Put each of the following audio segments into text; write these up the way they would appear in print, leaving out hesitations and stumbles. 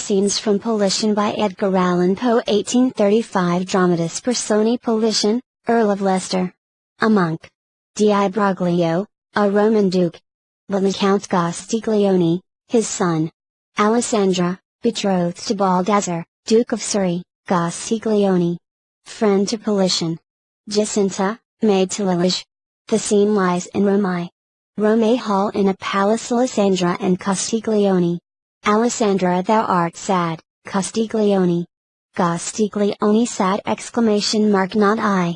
Scenes from Politian by Edgar Allan Poe 1835 Dramatist Personae Politian, Earl of Leicester. A monk. Di Broglio, a Roman duke. The Count Castiglione, his son. Alessandra, betrothed to Baldassar, Duke of Surrey, Castiglione. Friend to Politian. Jacinta, maid to Lilage. The scene lies in Rome. Rome Hall in a palace. Alessandra and Castiglione. Alessandra, thou art sad, Castiglione. Castiglione sad! Not I.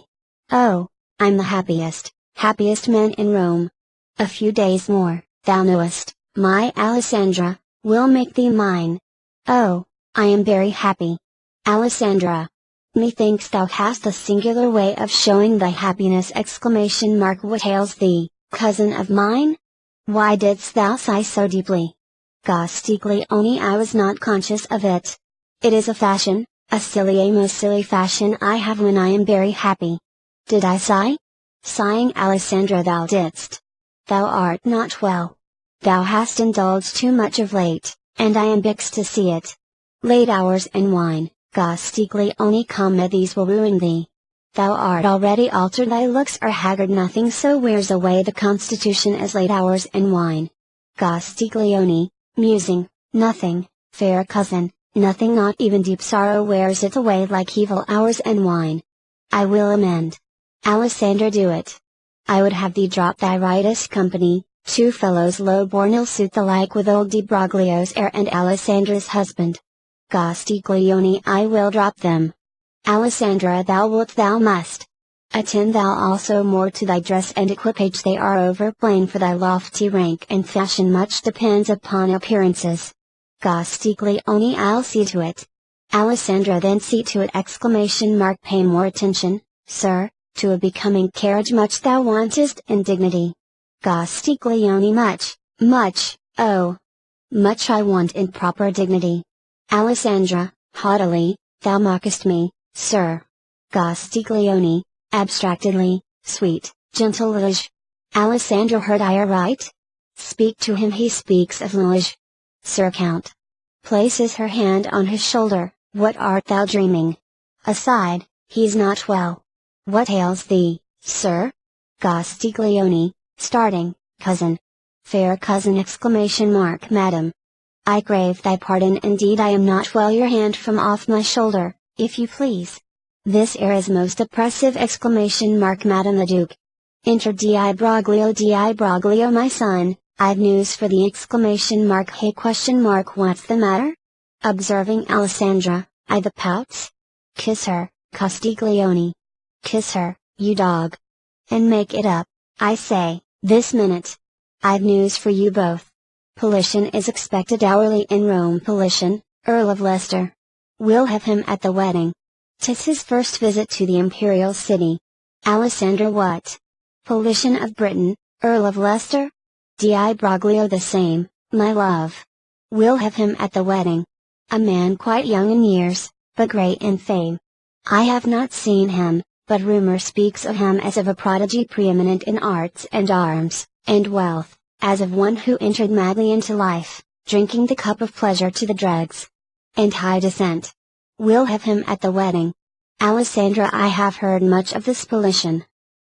Oh, I'm the happiest man in Rome. A few days more, thou knowest, my Alessandra, will make thee mine. Oh, I am very happy. Alessandra. Methinks thou hast a singular way of showing thy happiness! What ails thee, cousin of mine? Why didst thou sigh so deeply? Castiglione, I was not conscious of it. It is a fashion, a most silly fashion I have when I am very happy. Did I sigh? Sighing, Alessandra, thou didst. Thou art not well. Thou hast indulged too much of late, and I am vexed to see it. Late hours and wine, Castiglione, these will ruin thee. Thou art already altered, thy looks are haggard, nothing so wears away the constitution as late hours and wine. Castiglione, musing, nothing, fair cousin, nothing, not even deep sorrow wears it away like evil hours and wine. I will amend. Alessandra, do it. I would have thee drop thy riotous company, two fellows low born ill suit the like with old Di Broglio's heir and Alessandra's husband. Castiglione, I will drop them. Alessandra, thou wilt, thou must. Attend thou also more to thy dress and equipage, they are overplain for thy lofty rank and fashion, much depends upon appearances. Castiglione, I'll see to it. Alessandra, then see to it! Pay more attention, sir, to a becoming carriage much thou wantest in dignity. Castiglione, oh! Much I want in proper dignity. Alessandra, haughtily, thou mockest me, sir. Castiglione, abstractedly, sweet, gentle Lilage. Alessandra, heard I aright? Speak to him, he speaks of Lilage. Sir Count. Places her hand on his shoulder, what art thou dreaming? Aside, he's not well. What ails thee, sir? Castiglione, starting, cousin. Fair cousin! Madam. I crave thy pardon, indeed I am not well, your hand from off my shoulder, if you please. This air is most oppressive! Madam the Duke. Enter Di Broglio, my son, I've news for thee! Hey? What's the matter? Observing Alessandra, I the pouts? Kiss her, Castiglione. Kiss her, you dog. And make it up, I say, this minute. I've news for you both. Politian is expected hourly in Rome. Politian, Earl of Leicester. We'll have him at the wedding. 'Tis his first visit to the imperial city. Alessandra, what? Politian of Britain, Earl of Leicester? Di Broglio, the same, my love. We'll have him at the wedding. A man quite young in years, but great in fame. I have not seen him, but rumor speaks of him as of a prodigy preeminent in arts and arms, and wealth, as of one who entered madly into life, drinking the cup of pleasure to the dregs. And high descent. We'll have him at the wedding. Alessandra, I have heard much of this Politian.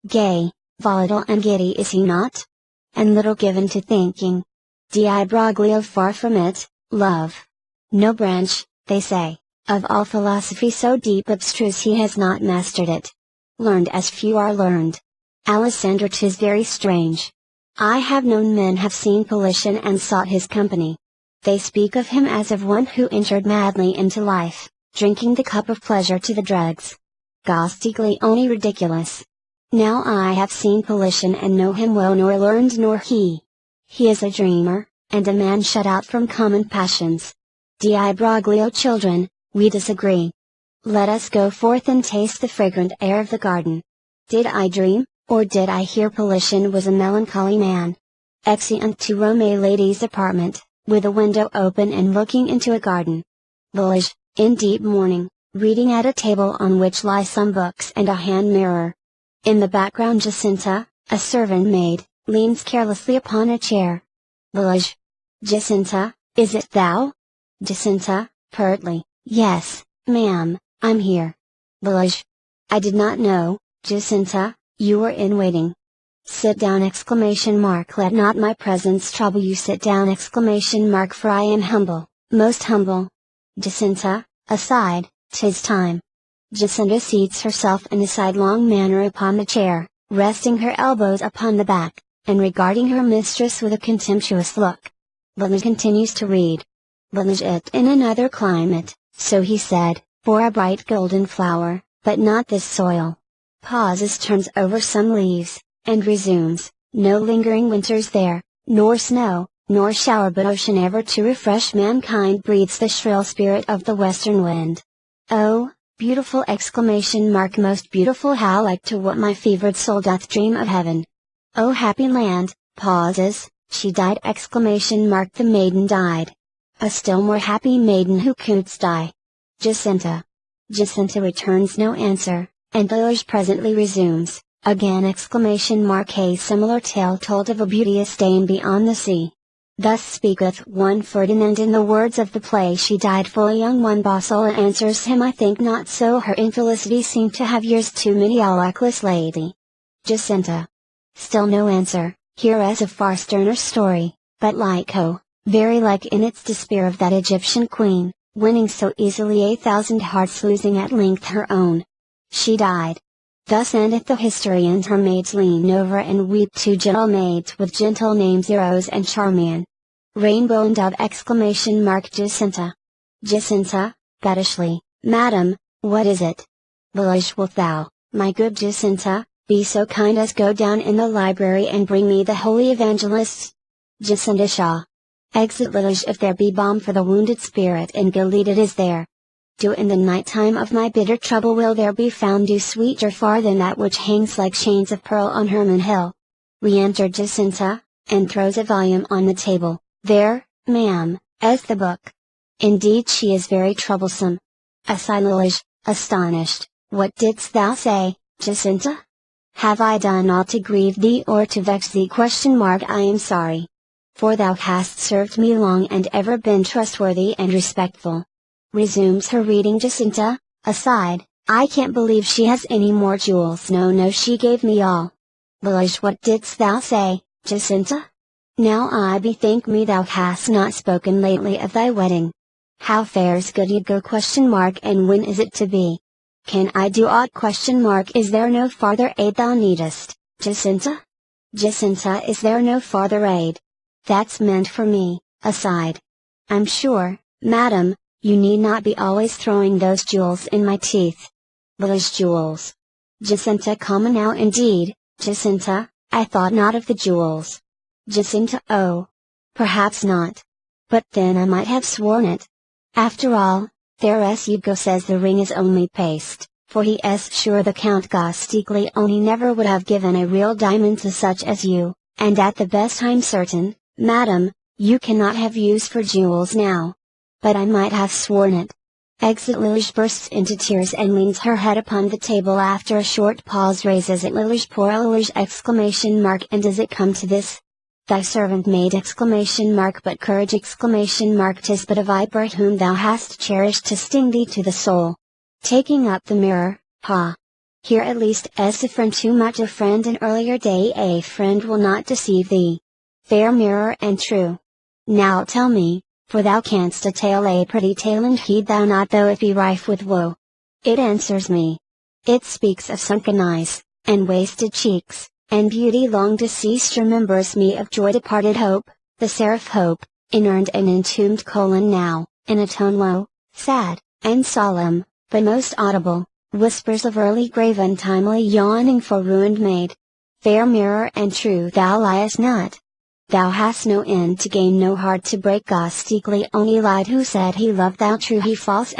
Gay, volatile and giddy, is he not? And little given to thinking. Di Broglio, far from it, love. No branch, they say, of all philosophy so deep abstruse he has not mastered it. Learned as few are learned. Alessandra, 'tis very strange. I have known men have seen Politian and sought his company. They speak of him as of one who entered madly into life, drinking the cup of pleasure to the dregs. Castiglione, ridiculous. Now I have seen Politian and know him well, nor learned nor he. He is a dreamer, and a man shut out from common passions. Di Broglio, children, we disagree. Let us go forth and taste the fragrant air of the garden. Did I dream, or did I hear Politian was a melancholy man? Exeunt to Rome, a lady's apartment, with a window open and looking into a garden. Lilage, in deep mourning, reading at a table on which lie some books and a hand mirror. In the background Jacinta, a servant maid, leans carelessly upon a chair. Lilage. Jacinta, is it thou? Jacinta, Pertly, yes, ma'am, I'm here. Village. I did not know, Jacinta, you were in waiting. Sit down! Let not my presence trouble you. Sit down! For I am humble, most humble. Jacinta, aside, 'tis time. Jacinta seats herself in a sidelong manner upon the chair, resting her elbows upon the back, and regarding her mistress with a contemptuous look. Village continues to read. Village it in another climate, so he said, for a bright golden flower, but not this soil. Pauses, turns over some leaves, and resumes, no lingering winters there, nor snow, nor shower, but ocean ever to refresh mankind. Breathes the shrill spirit of the western wind. Oh, beautiful! Most beautiful, how like to what my fevered soul doth dream of heaven. Oh happy land! Pauses, she died! The maiden died. A still more happy maiden who couldst die. Jacinta. Jacinta returns no answer, and Village presently resumes, again! A similar tale told of a beauteous dame beyond the sea. Thus speaketh one Ferdinand in the words of the play. She died full young. One Bosola answers him, I think not so. Her infelicity seemed to have years too many. A luckless lady. Jacinta. Still no answer. Here is a far sterner story, but like, oh, very like in its despair, of that Egyptian queen, winning so easily 1,000 hearts, losing at length her own. She died. Thus endeth the history, and her maids lean over and weep, two gentle maids with gentle names, Rose and Charmian. Rainbow and Dove! Jacinta. Jacinta, pettishly, Madam, what is it? Village. Wilt thou, my good Jacinta, be so kind as go down in the library and bring me the holy evangelists? Jacinta Shaw. Exit Village. If there be balm for the wounded spirit in Gilead, it is there. Do in the night time of my bitter trouble will there be found dew sweeter far than that which hangs like chains of pearl on Hermon Hill. Re-enter Jacinta, and throws a volume on the table. There, ma'am, is the book. Indeed she is very troublesome. Aside Village, astonished. What didst thou say, Jacinta? Have I done aught to grieve thee or to vex thee? I am sorry. For thou hast served me long and ever been trustworthy and respectful. Resumes her reading Jacinta, aside, I can't believe she has any more jewels. No, she gave me all. Village. What didst thou say, Jacinta? Now I bethink me thou hast not spoken lately of thy wedding. How fares Goody Go? And when is it to be? Can I do aught? Is there no farther aid thou needest, Jacinta? Jacinta. Is there no farther aid? That's meant for me, aside. I'm sure, madam, you need not be always throwing those jewels in my teeth. Village. Jewels. Jacinta. Now indeed, Jacinta, I thought not of the jewels. Jacinta. Oh. Perhaps not. But then I might have sworn it. After all, there Hugo says the ring is only paste, for he is sure the Count Castiglione never would have given a real diamond to such as you, and at the best I'm certain, madam, you cannot have use for jewels now. But I might have sworn it. Exit Lilish. Bursts into tears and leans her head upon the table. After a short pause raises it. Lilish. Poor Lilish! And does it come to this? Thy servant maid! But courage! 'Tis but a viper whom thou hast cherished to sting thee to the soul. Taking up the mirror, ha! Here at least is a friend, too much a friend. An earlier day a friend will not deceive thee. Fair mirror and true. Now tell me, for thou canst a tale, a pretty tale, and heed thou not though it be rife with woe. It answers me. It speaks of sunken eyes, and wasted cheeks, and beauty long deceased. Remembers me of joy departed, hope, the seraph hope, inurned and entombed. Now, in a tone low, sad, and solemn, but most audible, whispers of early grave, untimely yawning for ruined maid. Fair mirror and true, thou liest not. Thou hast no end to gain, no heart to break. Castiglione lied who said he loved thou true, he false!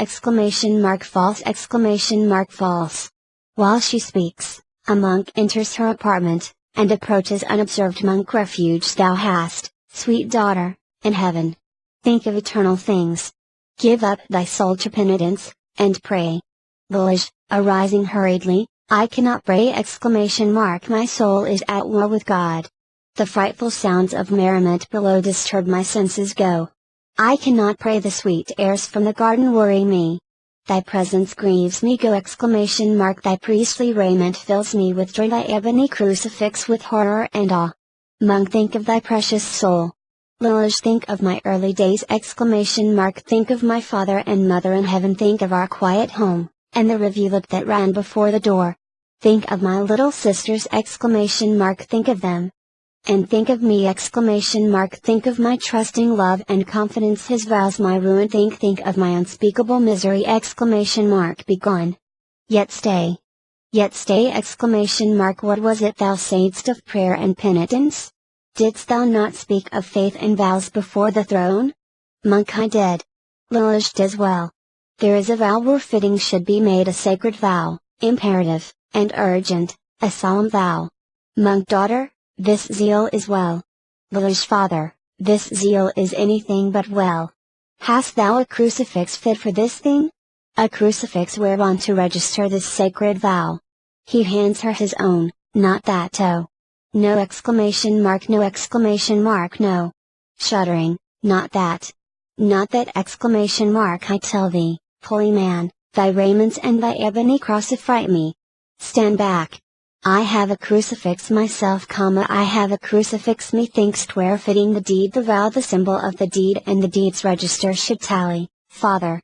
False! While she speaks, a monk enters her apartment, and approaches unobserved. Monk. Refuge thou hast, sweet daughter, in heaven. Think of eternal things. Give up thy soul to penitence, and pray. Village. Arising hurriedly, I cannot pray! My soul is at war with God. The frightful sounds of merriment below disturb my senses. Go. I cannot pray, the sweet airs from the garden worry me. Thy presence grieves me, go! Thy priestly raiment fills me with joy, thy ebony crucifix with horror and awe. Monk, think of thy precious soul. Lilish, think of my early days! Think of my father and mother in heaven, think of our quiet home, and the rivulet that ran before the door. Think of my little sisters! Think of them. And think of me! Think of my trusting love and confidence, his vows my ruin. Think of my unspeakable misery! Be gone. Yet stay. Yet stay! What was it thou saidst of prayer and penitence? Didst thou not speak of faith and vows before the throne? Monk, I did. Lilish, 'tis well. There is a vow where fitting should be made, a sacred vow, imperative, and urgent, a solemn vow. Monk, daughter, this zeal is well. Lilish, father, this zeal is anything but well. Hast thou a crucifix fit for this thing? A crucifix whereon to register this sacred vow? He hands her his own, not that, oh. No! No! Shuddering, not that. Not that! I tell thee, holy man, thy raiments and thy ebony cross affright me. Stand back. I have a crucifix myself, I have a crucifix. Methinks 'twere fitting the deed, the vow, the symbol of the deed, and the deed's register should tally. Father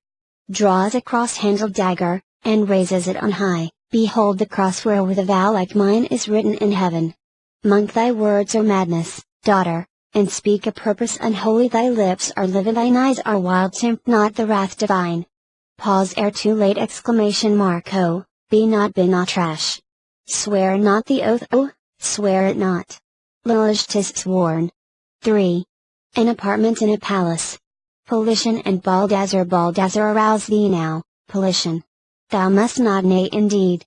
draws a cross-handled dagger, and raises it on high. Behold the cross wherewith a vow like mine is written in heaven. Monk, thy words are madness, daughter, and speak a purpose unholy. Thy lips are livid, thine eyes are wild. Tempt not the wrath divine. Pause ere too late! Oh, be not trash. Swear not the oath, oh, swear it not. Lilish, 'tis sworn. 3. An apartment in a palace. Politian and Baldassar. Arouse thee now, Politian. Thou must not, nay indeed,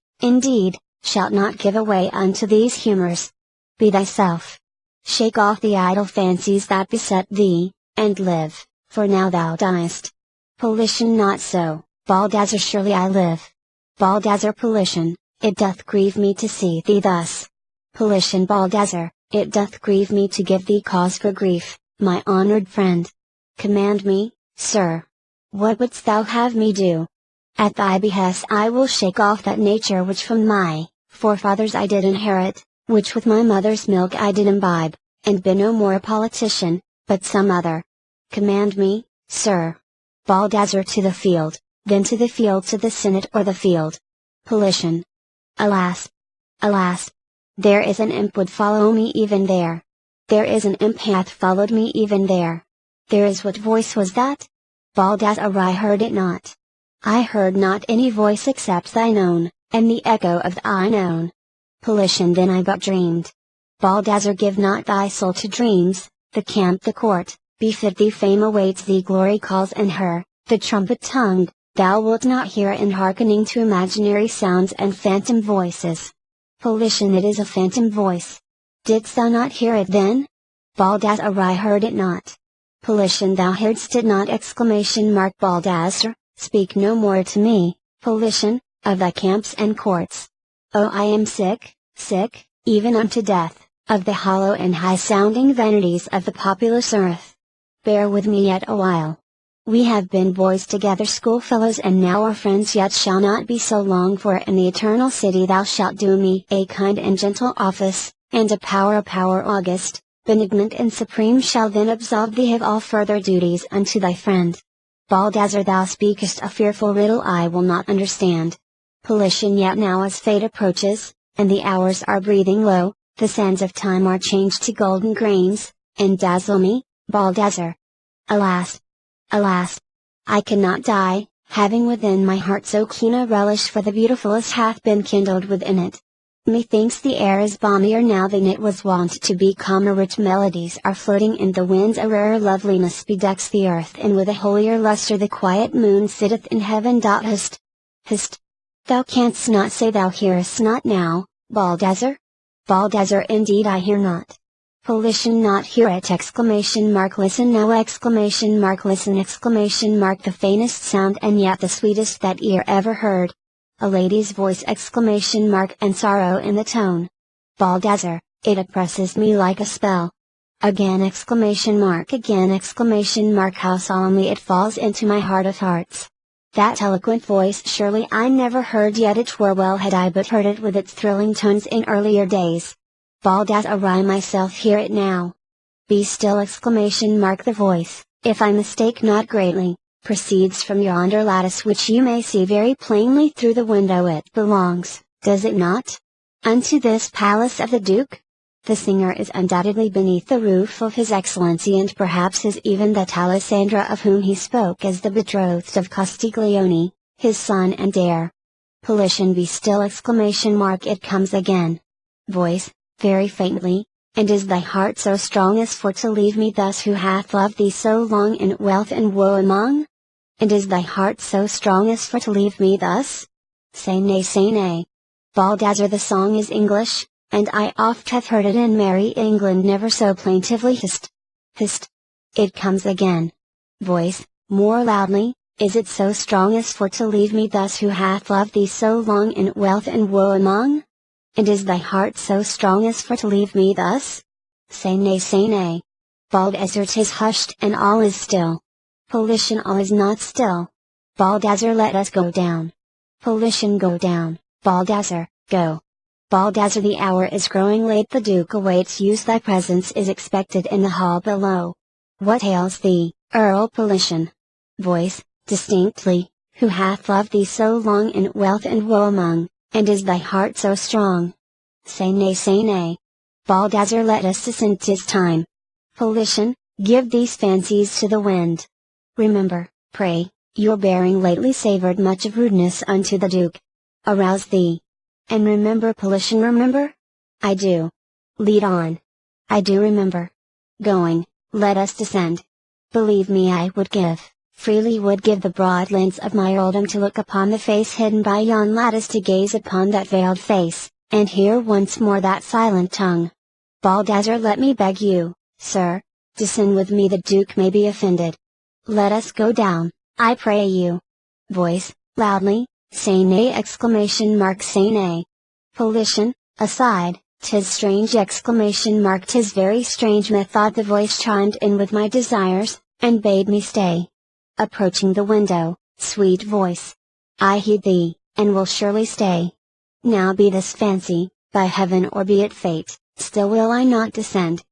shalt not give away unto these humours. Be thyself. Shake off the idle fancies that beset thee, and live, for now thou diest. Politian, not so, Baldassar, surely I live. Baldassar. Politian, it doth grieve me to see thee thus. Politian. Baldassar, it doth grieve me to give thee cause for grief, my honoured friend. Command me, sir. What wouldst thou have me do? At thy behest I will shake off that nature which from my forefathers I did inherit, which with my mother's milk I did imbibe, and be no more a politician, but some other. Command me, sir. Baldassar. To the field, then to the field, to the senate or the field. Politian. Alas! Alas! There is an imp would follow me even there. There is an imp hath followed me even there. There is. What voice was that? Baldassar. I heard it not. I heard not any voice except thine own, and the echo of thine own. Politian. Then I but dreamed. Baldassar. Give not thy soul to dreams. The camp, the court, befit thee. Fame awaits thee, glory calls, and her, the trumpet tongue, thou wilt not hear, in hearkening to imaginary sounds and phantom voices. Politian. It is a phantom voice. Didst thou not hear it then? Baldassar. I heard it not. Politian. Thou heardst it not! Baldassar. Speak no more to me, Politian, of thy camps and courts. Oh, I am sick, even unto death, of the hollow and high-sounding vanities of the populous earth. Bear with me yet a while. We have been boys together, schoolfellows, and now are friends, yet shall not be so long, for in the eternal city thou shalt do me a kind and gentle office, and a power august, benignant and supreme shall then absolve thee of all further duties unto thy friend. Baldassar. Thou speakest a fearful riddle I will not understand. Politian. Yet now as fate approaches, and the hours are breathing low, the sands of time are changed to golden grains, and dazzle me, Baldassar. Alas! Alas! I cannot die, having within my heart so keen a relish for the beautiful as hath been kindled within it. Methinks the air is balmier now than it was wont to be, rich melodies are floating in the winds, a rarer loveliness bedecks the earth, and with a holier lustre the quiet moon sitteth in heaven. Hist! Hist! Thou canst not say thou hearest not now, Baldassar? Baldassar. Indeed I hear not. Politian. Not hear it! Listen now! Listen! The faintest sound and yet the sweetest that ear ever heard. A lady's voice! And sorrow in the tone. Baldassar. It oppresses me like a spell. Again exclamation mark, again exclamation mark, how solemnly it falls into my heart of hearts. That eloquent voice surely I never heard yet, it were well had I but heard it with its thrilling tones in earlier days. Bald as I myself hear it now. Be still exclamation mark, the voice, if I mistake not greatly, proceeds from yonder lattice which you may see very plainly through the window. It belongs, does it not, unto this palace of the Duke? The singer is undoubtedly beneath the roof of His Excellency, and perhaps is even that Alessandra of whom he spoke as the betrothed of Castiglione, his son and heir. Politian, be still exclamation mark, it comes again. Voice, very faintly, and is thy heart so strong as for to leave me thus, who hath loved thee so long in wealth and woe among? And is thy heart so strong as for to leave me thus? Say nay, say nay. Baldassar, the song is English, and I oft have heard it in merry England never so plaintively hissed. Hissed. It comes again. Voice, more loudly, is it so strong as for to leave me thus, who hath loved thee so long in wealth and woe among? And is thy heart so strong as for to leave me thus? Say nay, say nay. Baldassar, 'tis hushed and all is still. Politian, all is not still. Baldassar, let us go down. Politian, go down. Baldassar, go. Baldassar, the hour is growing late, the Duke awaits you, thy presence is expected in the hall below. What ails thee, Earl Politian? Voice, distinctly, who hath loved thee so long in wealth and woe among, and is thy heart so strong? Say nay, say nay. Baldassar, let us descend, 'tis time. Politian, give these fancies to the wind. Remember, pray, your bearing lately savoured much of rudeness unto the Duke. Arouse thee. And remember, Politian, remember? I do. Lead on. I do remember. Going, let us descend. Believe me, I would give, freely would give the broad lens of my earldom to look upon the face hidden by yon lattice, to gaze upon that veiled face, and hear once more that silent tongue. Baldassar, let me beg you, sir, descend with me, the Duke may be offended. Let us go down, I pray you. Voice, loudly, say nay exclamation mark, say nay. Politian, aside, 'tis strange exclamation mark, 'tis very strange, methought the voice chimed in with my desires, and bade me stay. Approaching the window, sweet voice. I heed thee, and will surely stay. Now be this fancy, by heaven or be it fate, still will I not descend.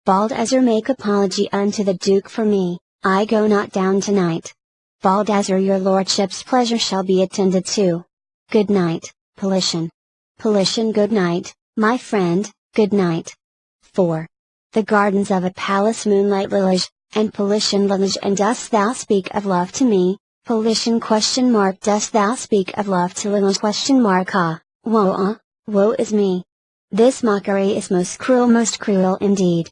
Baldassar, make apology unto the Duke for me, I go not down tonight. Baldassar, your lordship's pleasure shall be attended to. Good night, Politian. Politian, good night, my friend, good night. 4. The gardens of a palace, moonlight lilies, and Politian, lilies, and dost thou speak of love to me? Politian, dost thou speak of love to lilies? Ah, woe is me. This mockery is most cruel indeed.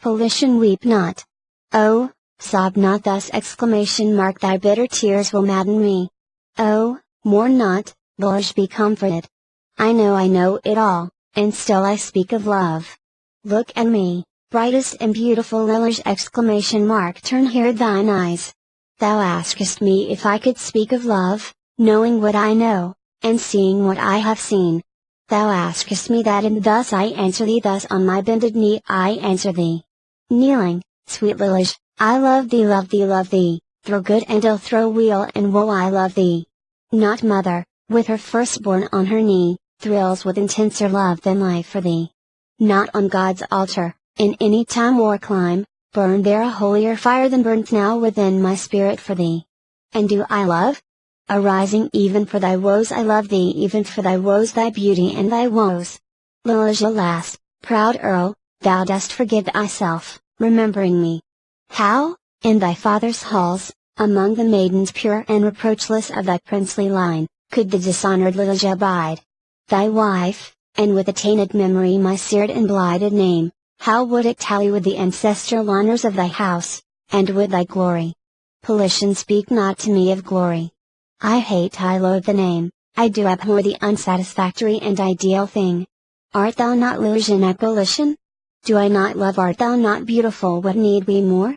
Politian, weep not. Oh, sob not thus exclamation mark, thy bitter tears will madden me. Oh, mourn not, lilies, be comforted. I know it all, and still I speak of love. Look at me, brightest and beautiful lilies exclamation mark, turn here thine eyes. Thou askest me if I could speak of love, knowing what I know, and seeing what I have seen. Thou askest me that, and thus I answer thee, thus on my bended knee I answer thee. Kneeling, sweet lilies, I love thee, love thee, love thee, through good and ill, through weal and woe I love thee. Not mother, with her firstborn on her knee, thrills with intenser love than life for thee. Not on God's altar, in any time or clime, burned there a holier fire than burnt now within my spirit for thee. And do I love? Arising even for thy woes I love thee, even for thy woes, thy beauty and thy woes. Lilies, alas, proud Earl, thou dost forget thyself, remembering me. How, in thy father's halls, among the maidens pure and reproachless of thy princely line, could the dishonored Lilies abide? Thy wife, and with a tainted memory my seared and blighted name, how would it tally with the ancestral honors of thy house, and with thy glory? Politian, speak not to me of glory. I hate, I loathe the name, I do abhor the unsatisfactory and ideal thing. Art thou not Lilian, Politian? Do I not love, art thou not beautiful, what need we more?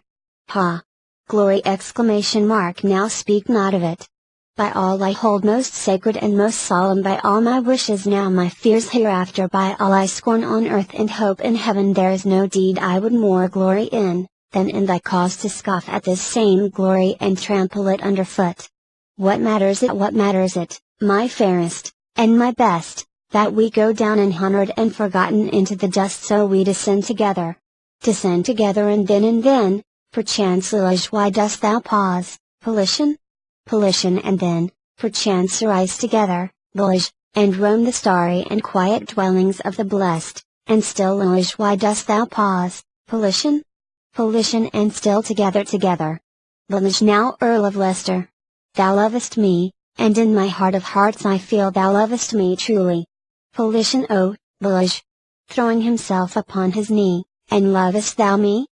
Ha! Glory exclamation mark, now speak not of it. by all I hold most sacred and most solemn, by all my wishes now, my fears hereafter, by all I scorn on earth and hope in heaven, there is no deed I would more glory in, than in thy cause to scoff at this same glory and trample it underfoot. What matters it, my fairest, and my best, that we go down unhonored and forgotten into the dust, so we descend together. Descend together, and then, perchance, Lilish, why dost thou pause, Politian? Politian, and then, perchance, rise together, Lilish, and roam the starry and quiet dwellings of the blessed, and still, Lilish, why dost thou pause, Politian? Politian, and still together. Lilish, now Earl of Leicester. Thou lovest me, and in my heart of hearts I feel thou lovest me truly. Politian, oh, Lilish! Throwing himself upon his knee, and lovest thou me?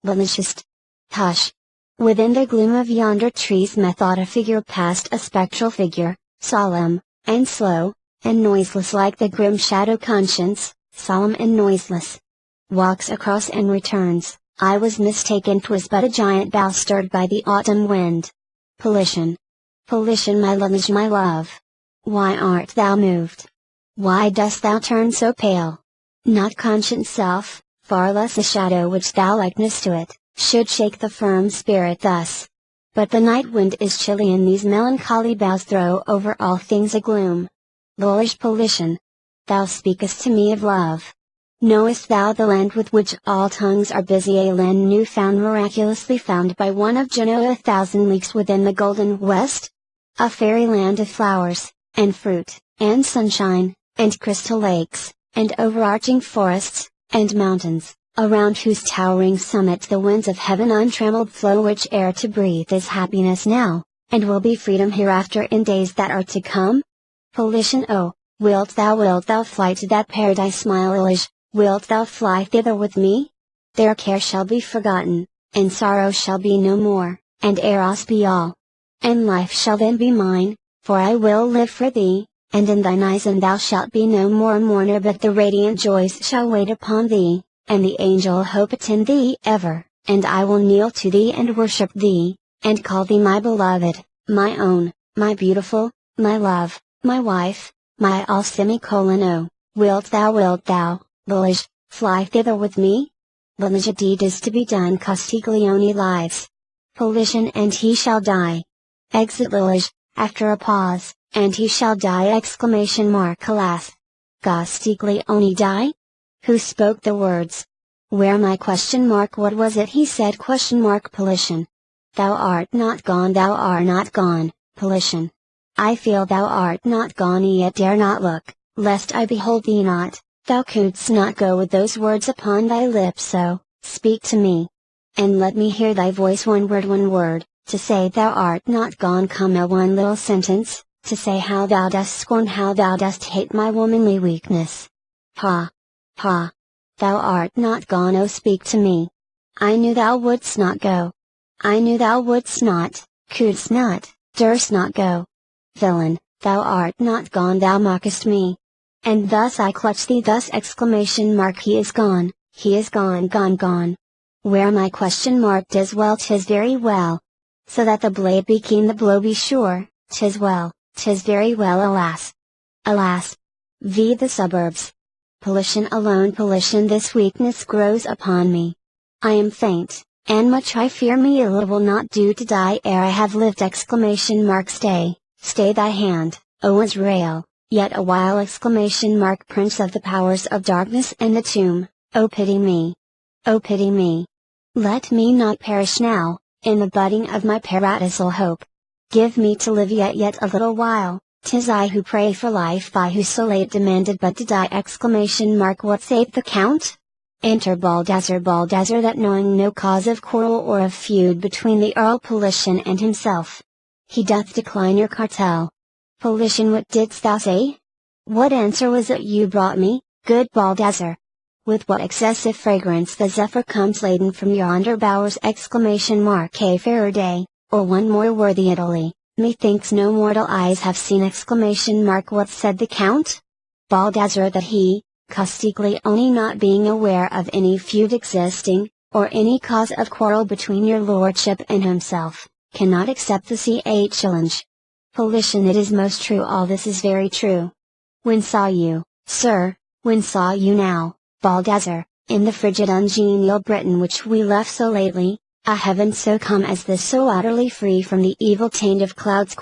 Lilishist. Hush! Within the gloom of yonder trees methought a figure passed, a spectral figure, solemn, and slow, and noiseless like the grim shadow Conscience, solemn and noiseless. Walks across and returns. I was mistaken, 'twas but a giant bough stirred by the autumn wind. Politian! Politian, my Lilish, my love! Why art thou moved? Why dost thou turn so pale? Not Conscience self, far less a shadow which thou likenest to it, should shake the firm spirit thus. But the night wind is chilly, and these melancholy boughs throw over all things a gloom. Lilish, Politian! Thou speakest to me of love. Knowest thou the land with which all tongues are busy, a land new found, miraculously found by one of Genoa 1,000 leagues within the golden west? A fairy land of flowers, and fruit, and sunshine, and crystal lakes, and overarching forests, and mountains, around whose towering summit the winds of heaven untrammeled flow, which air to breathe is happiness now, and will be freedom hereafter in days that are to come? Politian, oh, wilt thou fly to that paradise, my Lilish? Wilt thou fly thither with me? There care shall be forgotten, and sorrow shall be no more, and eros be all. And life shall then be mine, for I will live for thee, and in thine eyes, and thou shalt be no more a mourner, but the radiant joys shall wait upon thee, and the angel hope attend thee ever, and I will kneel to thee and worship thee, and call thee my beloved, my own, my beautiful, my love, my wife, my all. Oh, wilt thou, Lilish, fly thither with me? Lilish, a deed is to be done. Castiglione lives. Politian, and he shall die. Exit Lilish, after a pause, and he shall die! Alas! Castiglione die? Who spoke the words? Where my ? What was it he said? ? Politian. Thou art not gone, Politian. I feel thou art not gone, yet dare not look, lest I behold thee not. Thou couldst not go with those words upon thy lips, so, speak to me. And let me hear thy voice, one word, to say thou art not gone. One little sentence, to say how thou dost scorn, how thou dost hate my womanly weakness. Ha! Ha! Thou art not gone, oh, speak to me. I knew thou wouldst not go. I knew thou wouldst not, couldst not, durst not go. Villain, thou art not gone, thou mockest me. And thus I clutch thee thus! He is gone, gone. Where my ? 'Tis well, 'tis very well. So that the blade be keen, the blow be sure, 'tis well, 'tis very well. Alas! Alas! V. The suburbs. Politian alone, Politian, this weakness grows upon me. I am faint, and much I fear me ill. It will not do to die ere I have lived! Stay thy hand, O Israel, yet a while! Prince of the powers of darkness and the tomb, O pity me! O pity me! Let me not perish now, in the budding of my paradisal hope. Give me to live yet a little while. 'Tis I who pray for life, I who so late demanded but to die! What saith the Count? Enter Baldassar, that knowing no cause of quarrel or of feud between the Earl Politian and himself, he doth decline your cartel. Politian, what didst thou say? What answer was it you brought me, good Baldassar? With what excessive fragrance the zephyr comes laden from yonder bowers! A fairer day, or one more worthy Italy, methinks no mortal eyes have seen! What said the Count? Baldassar, that he, Castiglione, not being aware of any feud existing, or any cause of quarrel between your lordship and himself, cannot accept the challenge. Politian, it is most true, all this is very true. When saw you, sir, when saw you now, Baldassar, in the frigid ungenial Britain which we left so lately, a heaven so calm as this, so utterly free from the evil taint of clouds?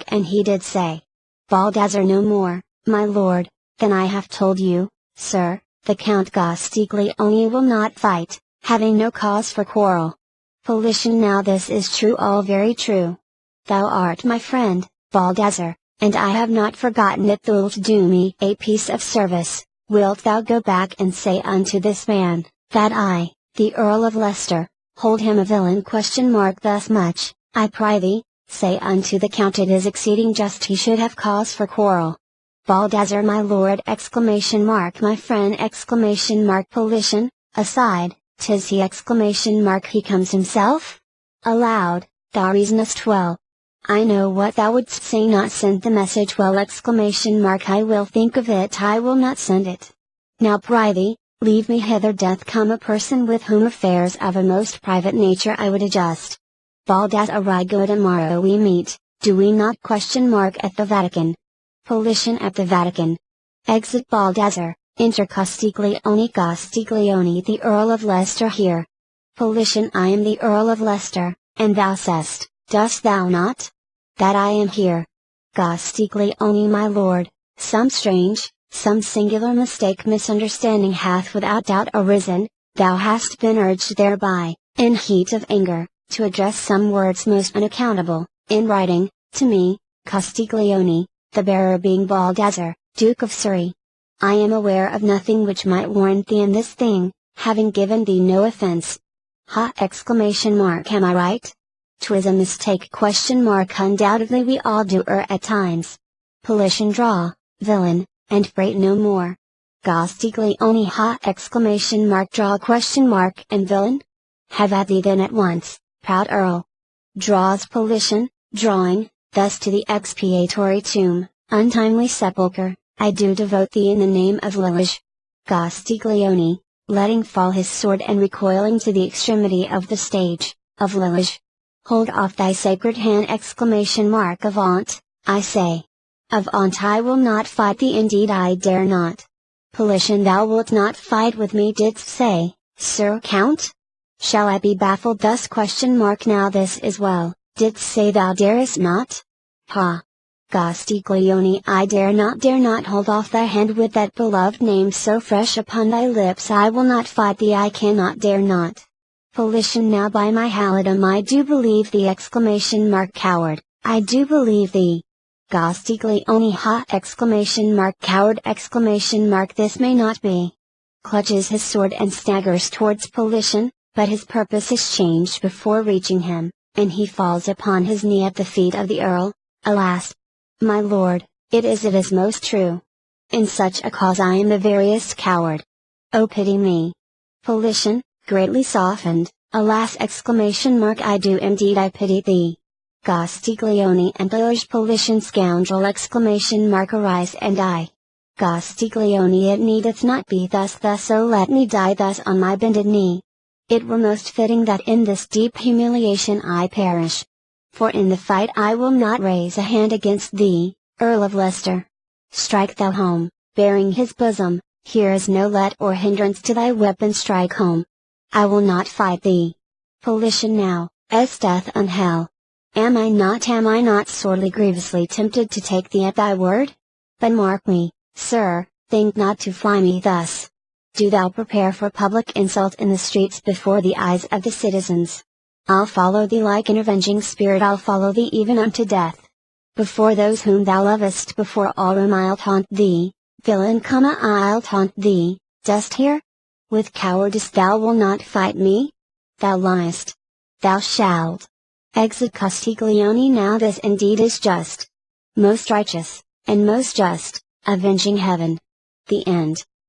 And he did say, Baldassar, no more, my lord, than I have told you, sir, the Count Castiglione will not fight, having no cause for quarrel. Politian, now this is true, all very true. Thou art my friend, Baldassar, and I have not forgotten it. Thou'lt do me a piece of service. Wilt thou go back and say unto this man, that I, the Earl of Leicester, hold him a villain? Thus much, I prythee, say unto the Count, it is exceeding just he should have cause for quarrel. Baldassar, my lord! My friend! Politian, aside, 'tis he! He comes himself? Aloud, thou reasonest well. I know what thou wouldst say, not send the message. Well! I will think of it, I will not send it. Now prithee, leave me hither. Doth come a person with whom affairs of a most private nature I would adjust. Baldassar, I go tomorrow we meet, do we not? At the Vatican. Politian, at the Vatican. Exit Baldassar, enter Castiglione. Castiglione, the Earl of Leicester here. Politian, I am the Earl of Leicester, and thou sayest, dost thou not, that I am here? Castiglione, my lord, some strange, some singular mistake, misunderstanding hath without doubt arisen. Thou hast been urged thereby, in heat of anger, to address some words most unaccountable, in writing, to me, Castiglione, the bearer being Baldassar, Duke of Surrey. I am aware of nothing which might warrant thee in this thing, having given thee no offense. Am I right? 'Twas a mistake? Undoubtedly we all do err at times. Politian, draw, villain, and prate no more. Castiglione, draw? And villain? Have at thee then at once, proud Earl. Draws Politian, drawing, thus to the expiatory tomb, untimely sepulchre, I do devote thee in the name of Liliage. Castiglione, letting fall his sword and recoiling to the extremity of the stage, of Liliage. Hold off thy sacred hand! Avaunt, I say. Avaunt! I will not fight thee, indeed I dare not. Politian, thou wilt not fight with me, didst say, Sir Count? Shall I be baffled thus? Now this is well, didst say thou darest not? Ha! Castiglione, I dare not hold off thy hand with that beloved name so fresh upon thy lips. I will not fight thee, I cannot, dare not. Politian, now by my halidom I do believe thee! Coward, I do believe thee. Castiglione, coward! This may not be. Clutches his sword and staggers towards Politian, but his purpose is changed before reaching him, and he falls upon his knee at the feet of the Earl. Alas! My lord, it is most true. In such a cause I am the veriest coward. Oh, pity me! Politian, greatly softened, alas! I do indeed, I pity thee. Castiglione and Politian, scoundrel! Arise and die. Castiglione, it needeth not be thus, oh let me die thus on my bended knee. It were most fitting that in this deep humiliation I perish. For in the fight I will not raise a hand against thee, Earl of Leicester. Strike thou home, bearing his bosom, here is no let or hindrance to thy weapon. Strike home. I will not fight thee. Politian, now, as death on hell. Am I not sorely grievously tempted to take thee at thy word? But mark me, sir, think not to fly me thus. Do thou prepare for public insult in the streets before the eyes of the citizens. I'll follow thee like an avenging spirit, I'll follow thee even unto death. Before those whom thou lovest, before all room I'll taunt thee, villain, I'll taunt thee, dost hear? With cowardice thou wilt not fight me? Thou liest. Thou shalt. Exit Castiglione, now this indeed is just. Most righteous, and most just, avenging heaven. The end.